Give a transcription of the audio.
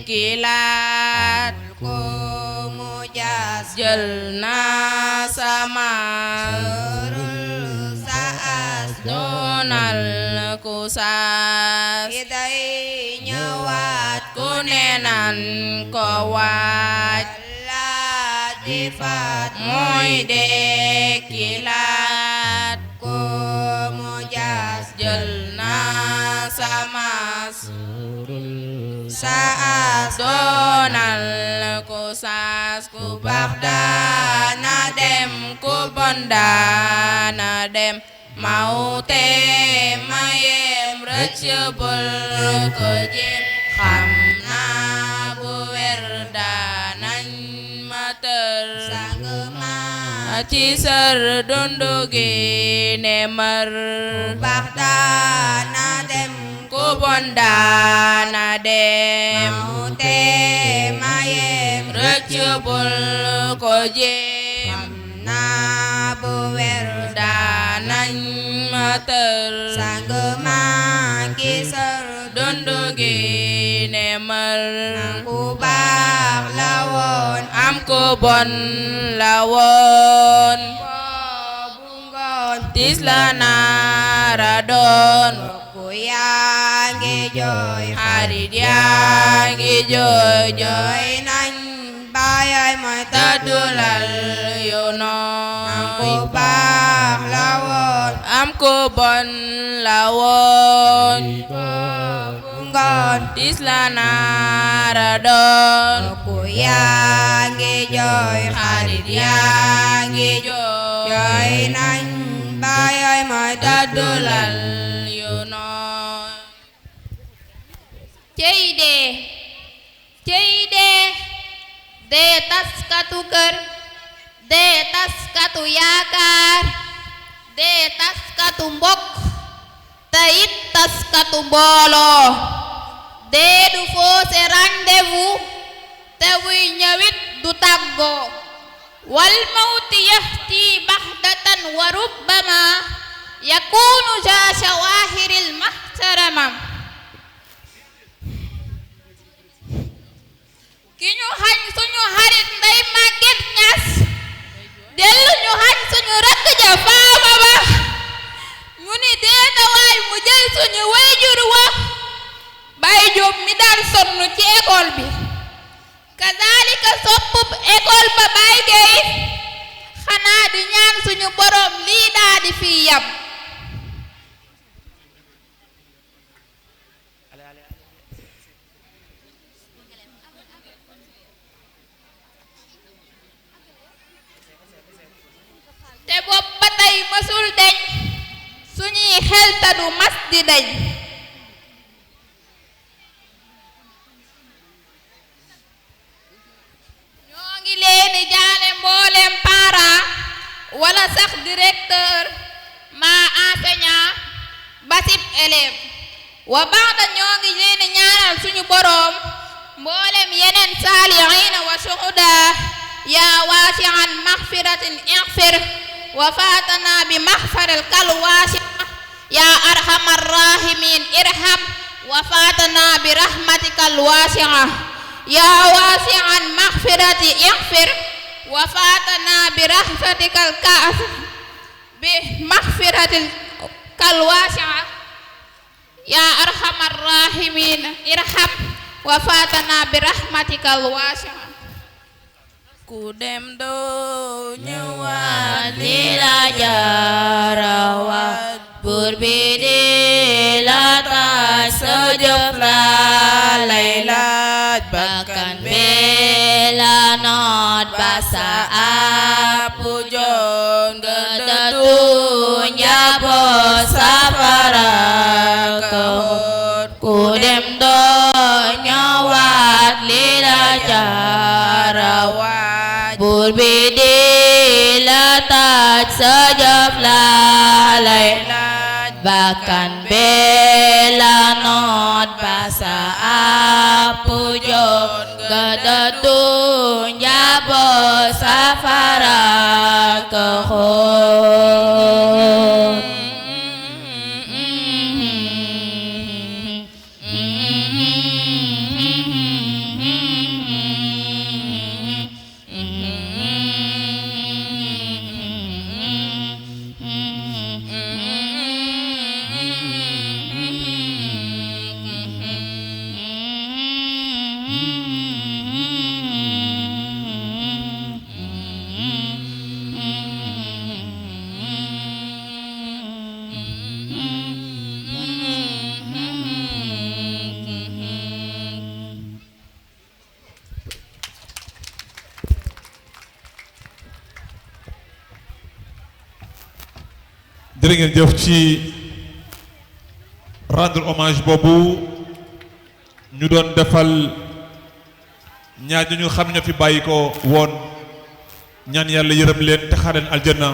Kilat ku mujas jelna sama surul saas donal kusas idai nyawat kunenan kawat la difat moy de kilat ku mujas jelna sama saas donal kusas ku bagdana dem ku bondana dem mau te mayem recebul ko jim xam na bu werdanan mater sangema ci ser dundu gi nemer ku bagdana dem ku bondana dem mau te mayem recebul ko jim na bu werdanan mater sanggema kisar dundu gi nemer ku bak lawon am ku bon lawon bunggon tislana radon yang joy hari dia joy joy nan bayai mai tadulal yono amku bak lawon amku bon lawon bunggon tislana radon ku yang joy hari dia joy joy nan bayai mai tadulal yono Ceyde de taskatu kër de taskatu yaakaar de taskatu mbokk te it taskatu mbooloo de du foose rendez-vous te wuy ñëwit du tàggoo wal mawti yahti baxdatan wa rubbama yakunu ja shawahiril mahtarama ki ñu xañ suñu xarit Ndey Màgget Ñas dellu ñu xañ suñu rakk ja Faama Ba ñu ni deeta waay mu jël suñu wayjur wa Baay Jóob mi daan sonn ci école bi kazalika soppub école ba Baay Géey xanaa di ñaan suñu borom lii daa di fi yam te bopp ba tey mësul deñ suñuy xel ta du mas di deñ ñoo ngi leeni jaale mbooleem parent wala sax directeur ma enseignant basib élève wa ba'da ñoo ngi leeni ñaanal suñu boroom mbooleem yeneen saalihiina wa shuhuda yaa waasi'an maghfiratin ighfir وفاتنا بمغفر الكلواسع يا أرحم الراحمين ارحم وفاتنا برحمتك الواسعة يا واسع المغفرة اغفر وفاتنا برحمتك بمغفرة الواسعة يا أرحم الراحمين ارحم وفاتنا برحمتك الواسعة ku dem do ñëwaat li la jaarawat buur bi di la taaj sa jëf la lay laaj bakkan bi la noot ba sa àpp joon nga dëddu njaboot safara ka ku dem do laaj sa jëf laa lay bakkan bela noot ba sa àpp jot nga dëddu njaboot safara ka xool jërë ngeen jëf ci rendre hommage boobu ñu doon defal ñaar ñu xam ña fi bàyyi ko woon ñaan yàlla yërëm leen te xaareen aljanna